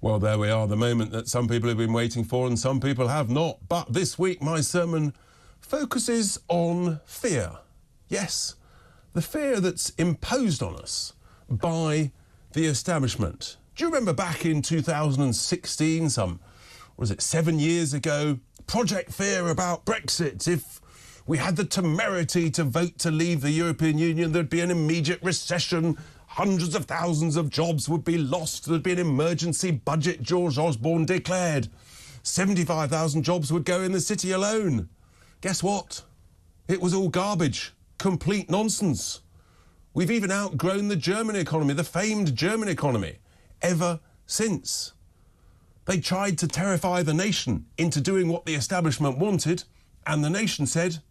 Well, there we are, the moment that some people have been waiting for and some people have not. But this week, my sermon focuses on fear. Yes, the fear that's imposed on us by the establishment. Do you remember back in 2016, 7 years ago, Project Fear about Brexit? If we had the temerity to vote to leave the European Union, there'd be an immediate recession. Hundreds of thousands of jobs would be lost. There'd be an emergency budget, George Osborne declared. 75,000 jobs would go in the city alone. Guess what? It was all garbage. Complete nonsense. We've even outgrown the German economy, the famed German economy, ever since. They tried to terrify the nation into doing what the establishment wanted, and the nation said,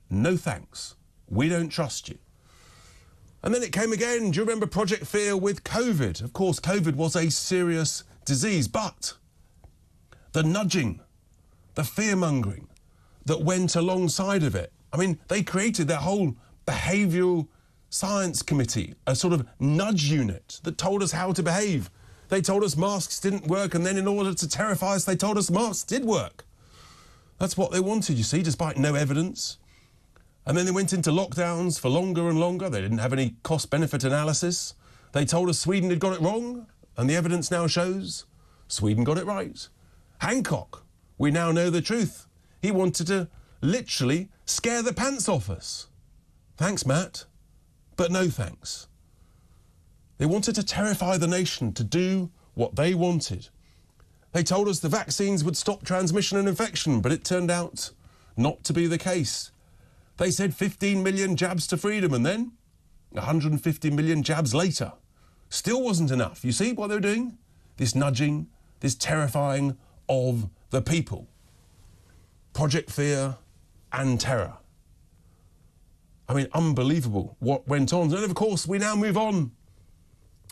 no thanks, we don't trust you. And then it came again. Do you remember Project Fear with COVID? Of course, COVID was a serious disease, but the nudging, the fear-mongering that went alongside of it. I mean, they created their whole behavioural science committee, a sort of nudge unit that told us how to behave. They told us masks didn't work, and then in order to terrify us, they told us masks did work. That's what they wanted, you see, despite no evidence. And then they went into lockdowns for longer and longer. They didn't have any cost-benefit analysis. They told us Sweden had got it wrong, and the evidence now shows Sweden got it right. Hancock, we now know the truth. He wanted to literally scare the pants off us. Thanks, Matt, but no thanks. They wanted to terrify the nation to do what they wanted. They told us the vaccines would stop transmission and infection, but it turned out not to be the case. They said 15 million jabs to freedom, and then 150 million jabs later. Still wasn't enough. You see what they were doing? This nudging, this terrifying of the people. Project Fear and terror. I mean, unbelievable what went on. And of course, we now move on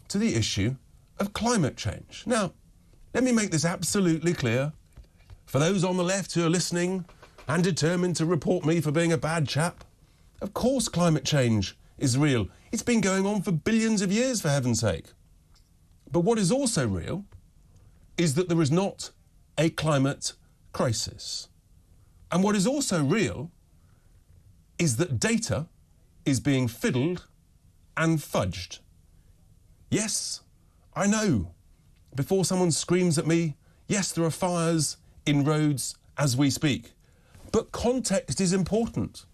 to the issue of climate change. Now, let me make this absolutely clear. For those on the left who are listening and determined to report me for being a bad chap, of course climate change is real. It's been going on for billions of years, for heaven's sake. But what is also real is that there is not a climate crisis. And what is also real is that data is being fiddled and fudged. Yes, I know. Before someone screams at me, yes, there are fires in roads as we speak. But context is important.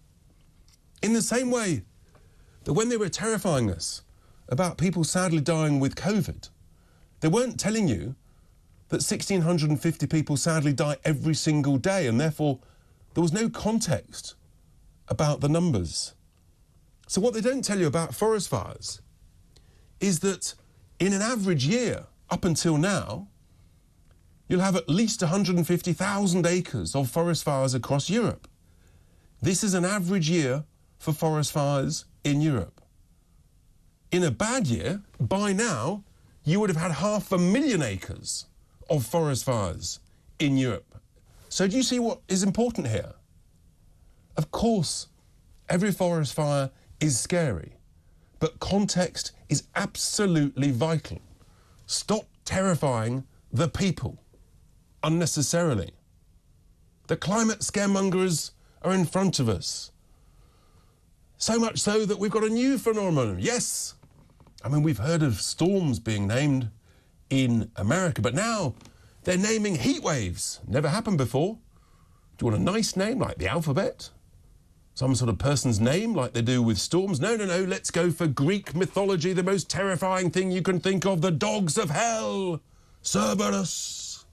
In the same way that when they were terrifying us about people sadly dying with COVID, they weren't telling you that 1,650 people sadly die every single day, and therefore there was no context about the numbers. So what they don't tell you about forest fires is that in an average year, up until now, you'll have at least 150,000 acres of forest fires across Europe. This is an average year for forest fires in Europe. In a bad year, by now, you would have had 500,000 acres of forest fires in Europe. So do you see what is important here? Of course, every forest fire is scary, but context is absolutely vital. Stop terrifying the people unnecessarily. The climate scaremongers are in front of us. So much so that we've got a new phenomenon. Yes, I mean, we've heard of storms being named in America, but now they're naming heat waves. Never happened before. Do you want a nice name like the alphabet? Some sort of person's name like they do with storms? No, let's go for Greek mythology, the most terrifying thing you can think of, the dogs of hell, Cerberus.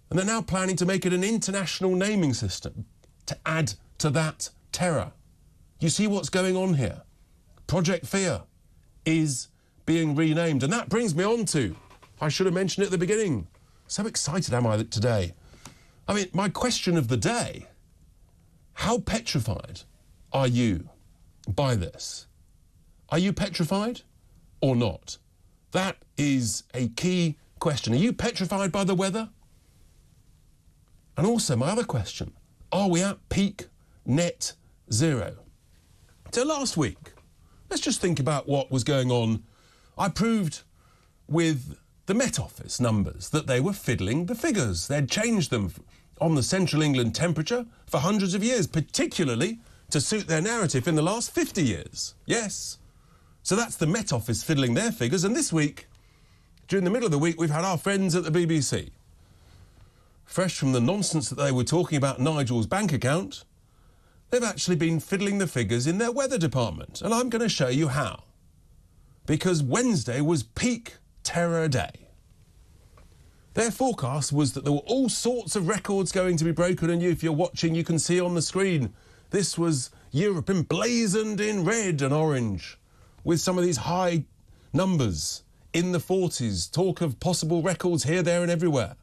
And they're now planning to make it an international naming system to add to that terror. You see what's going on here? Project Fear is being renamed. And that brings me on to, I should have mentioned it at the beginning. So excited am I today. I mean, my question of the day, how petrified are you by this? Are you petrified or not? That is a key question. Are you petrified by the weather? And also my other question, are we at peak net zero? So last week, let's just think about what was going on. I proved with the Met Office numbers, that they were fiddling the figures. They'd changed them on the Central England temperature for hundreds of years, particularly to suit their narrative in the last 50 years. Yes. So that's the Met Office fiddling their figures. And this week, during the middle of the week, we've had our friends at the BBC. Fresh from the nonsense that they were talking about Nigel's bank account, they've actually been fiddling the figures in their weather department. And I'm going to show you how. Because Wednesday was peak terror day. Their forecast was that there were all sorts of records going to be broken, and if you're watching, you can see on the screen, this was Europe emblazoned in red and orange, with some of these high numbers in the 40s, talk of possible records here, there and everywhere,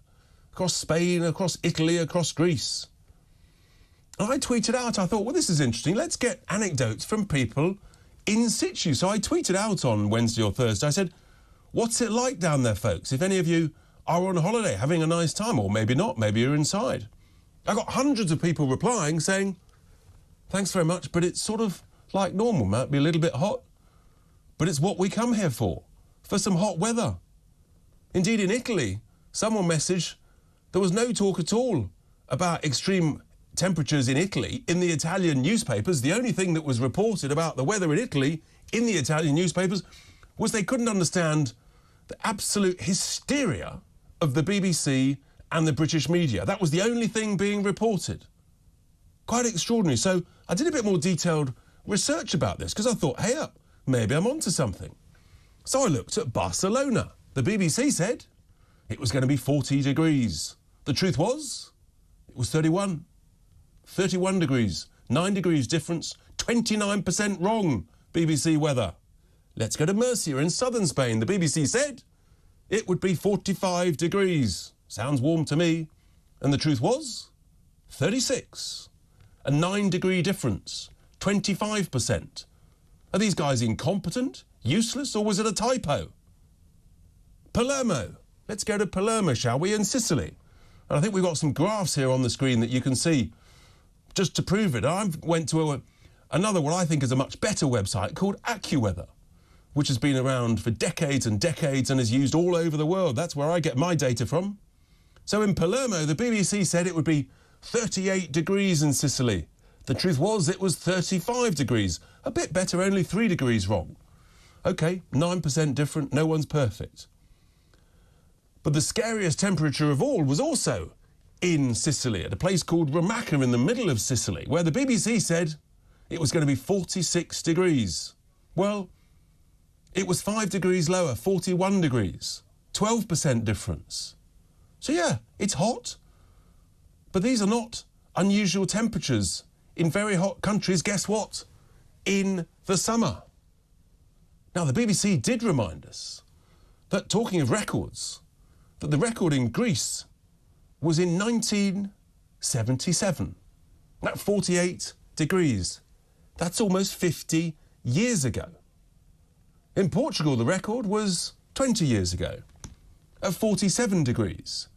across Spain, across Italy, across Greece. And I tweeted out, I thought, well, this is interesting, let's get anecdotes from people in situ. So I tweeted out on Wednesday or Thursday, I said, what's it like down there, folks? If any of you are on holiday having a nice time, or maybe not, maybe you're inside. I got hundreds of people replying saying, thanks very much, but it's sort of like normal, might be a little bit hot, but it's what we come here for some hot weather. Indeed, in Italy, someone messaged there was no talk at all about extreme temperatures in Italy in the Italian newspapers. The only thing that was reported about the weather in Italy in the Italian newspapers was they couldn't understand the absolute hysteria of the BBC and the British media. That was the only thing being reported. Quite extraordinary. So I did a bit more detailed research about this because I thought, hey up, maybe I'm onto something. So I looked at Barcelona. The BBC said it was going to be 40 degrees. The truth was, it was 31. 31 degrees, 9 degrees difference, 29% wrong, BBC weather. Let's go to Murcia in southern Spain. The BBC said it would be 45 degrees. Sounds warm to me. And the truth was 36. A 9-degree difference, 25%. Are these guys incompetent, useless, or was it a typo? Palermo. Let's go to Palermo, shall we, in Sicily. And I think we've got some graphs here on the screen that you can see just to prove it. I went to another, what I think is a much better website called AccuWeather, which has been around for decades and decades and is used all over the world. That's where I get my data from. So in Palermo, the BBC said it would be 38 degrees in Sicily. The truth was it was 35 degrees. A bit better, only 3 degrees wrong. OK, 9% different, no one's perfect. But the scariest temperature of all was also in Sicily, at a place called Romacca in the middle of Sicily, where the BBC said it was going to be 46 degrees. Well, it was 5 degrees lower, 41 degrees, 12% difference. So yeah, it's hot, but these are not unusual temperatures in very hot countries. Guess what? In the summer. Now, the BBC did remind us that, talking of records, that the record in Greece was in 1977. At 48 degrees. That's almost 50 years ago. In Portugal, the record was 20 years ago, at 47 degrees.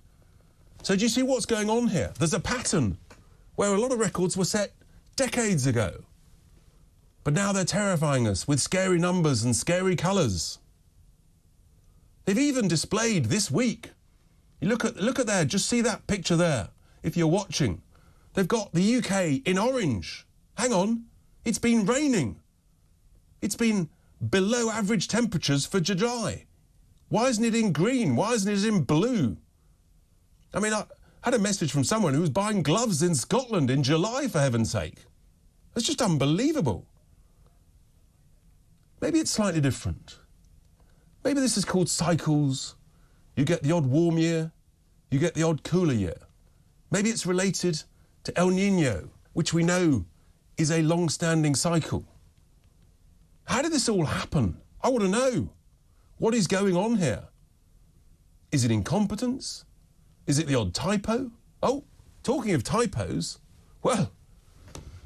So do you see what's going on here? There's a pattern where a lot of records were set decades ago. But now they're terrifying us with scary numbers and scary colours. They've even displayed this week. You look at there, just see that picture there, if you're watching. They've got the UK in orange. Hang on, it's been raining. It's been below average temperatures for July. Why isn't it in green? Why isn't it in blue? I mean, I had a message from someone who was buying gloves in Scotland in July, for heaven's sake. It's just unbelievable. Maybe it's slightly different. Maybe this is called cycles. You get the odd warm year, you get the odd cooler year. Maybe it's related to El Niño, which we know is a long-standing cycle. How did this all happen? I want to know. What is going on here? Is it incompetence? Is it the odd typo? Oh, talking of typos, well,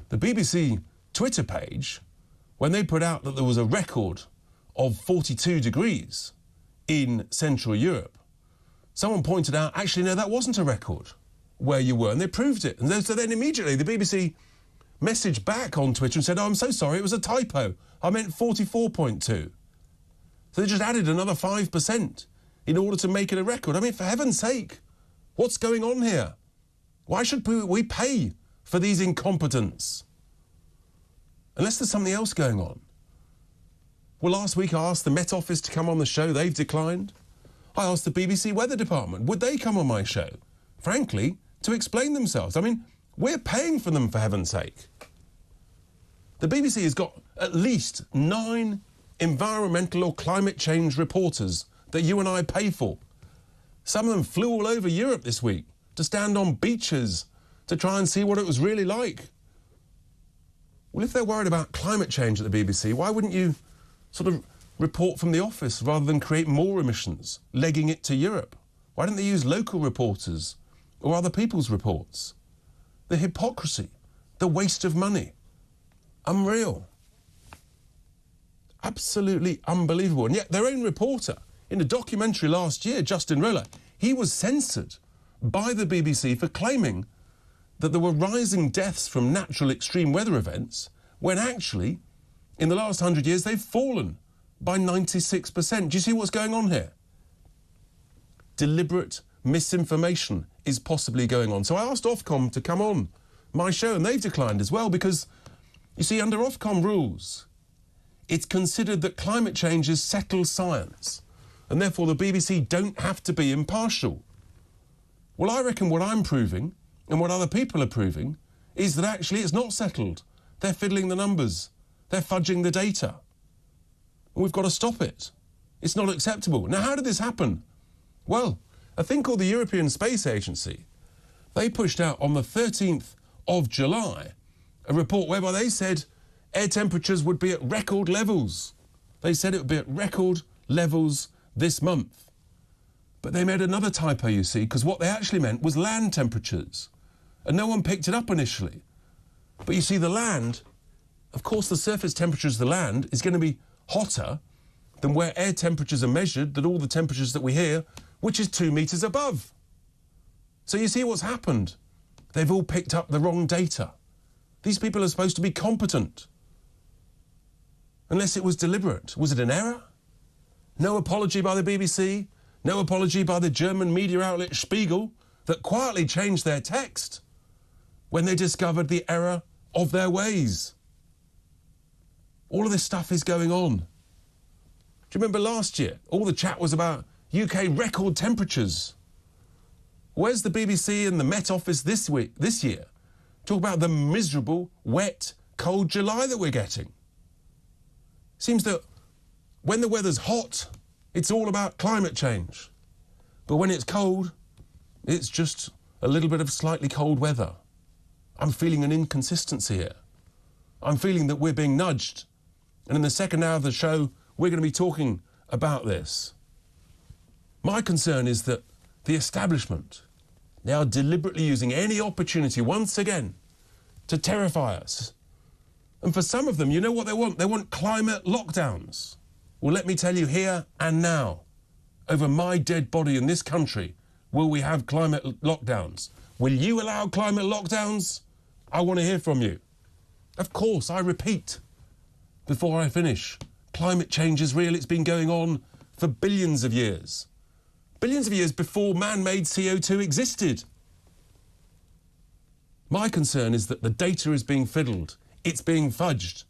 the BBC Twitter page, when they put out that there was a record of 42 degrees in Central Europe, someone pointed out, actually, no, that wasn't a record where you were, and they proved it. And so then immediately the BBC messaged back on Twitter and said, oh, I'm so sorry, it was a typo. I meant 44.2. So they just added another 5% in order to make it a record. I mean, for heaven's sake, what's going on here? Why should we pay for these incompetents? Unless there's something else going on. Well, last week I asked the Met Office to come on the show. They've declined. I asked the BBC Weather Department, would they come on my show? Frankly, to explain themselves. I mean, we're paying for them, for heaven's sake. The BBC has got at least 9 environmental or climate change reporters that you and I pay for. Some of them flew all over Europe this week to stand on beaches to try and see what it was really like. Well, if they're worried about climate change at the BBC, why wouldn't you sort of report from the office rather than create more emissions, legging it to Europe? Why don't they use local reporters or other people's reports? The hypocrisy, the waste of money. Unreal. Absolutely unbelievable. And yet their own reporter, in a documentary last year, Justin Roller, he was censored by the BBC for claiming that there were rising deaths from natural extreme weather events, when actually, in the last 100 years, they've fallen by 96%. Do you see what's going on here? Deliberate misinformation is possibly going on. So I asked Ofcom to come on my show, and they've declined as well, because, you see, under Ofcom rules, it's considered that climate change is settled science, and therefore the BBC don't have to be impartial. Well, I reckon what I'm proving, and what other people are proving, is that actually it's not settled. They're fiddling the numbers. They're fudging the data. And we've got to stop it. It's not acceptable. Now, how did this happen? Well, a thing called the European Space Agency, they pushed out on the 13th of July a report whereby they said air temperatures would be at record levels. They said it would be at record levels this month. But they made another typo, you see, because what they actually meant was land temperatures. And no one picked it up initially. But you see, the land, of course, the surface temperatures of the land is going to be hotter than where air temperatures are measured, than all the temperatures that we hear, which is 2 metres above. So you see what's happened. They've all picked up the wrong data. These people are supposed to be competent. Unless it was deliberate. Was it an error? No apology by the BBC, no apology by the German media outlet Spiegel, that quietly changed their text when they discovered the error of their ways. All of this stuff is going on. Do you remember last year? All the chat was about UK record temperatures. Where's the BBC and the Met Office this year? Talk about the miserable, wet, cold July that we're getting. Seems that when the weather's hot, it's all about climate change. But when it's cold, it's just a little bit of slightly cold weather. I'm feeling an inconsistency here. I'm feeling that we're being nudged. And in the second hour of the show, we're going to be talking about this. My concern is that the establishment, they are deliberately using any opportunity once again to terrify us. And for some of them, you know what they want? They want climate lockdowns. Well, let me tell you here and now, over my dead body in this country, will we have climate lockdowns? Will you allow climate lockdowns? I want to hear from you. Of course, I repeat, before I finish, climate change is real. It's been going on for billions of years. Billions of years before man-made CO2 existed. My concern is that the data is being fiddled. It's being fudged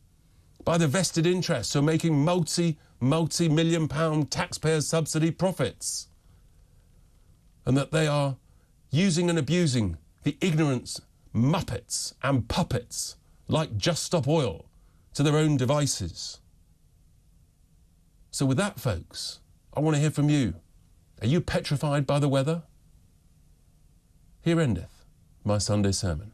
by the vested interests who are making multi-million pound taxpayer subsidy profits. And that they are using and abusing the ignorance muppets and puppets like Just Stop Oil to their own devices. So with that, folks, I want to hear from you. Are you petrified by the weather? Here endeth my Sunday sermon.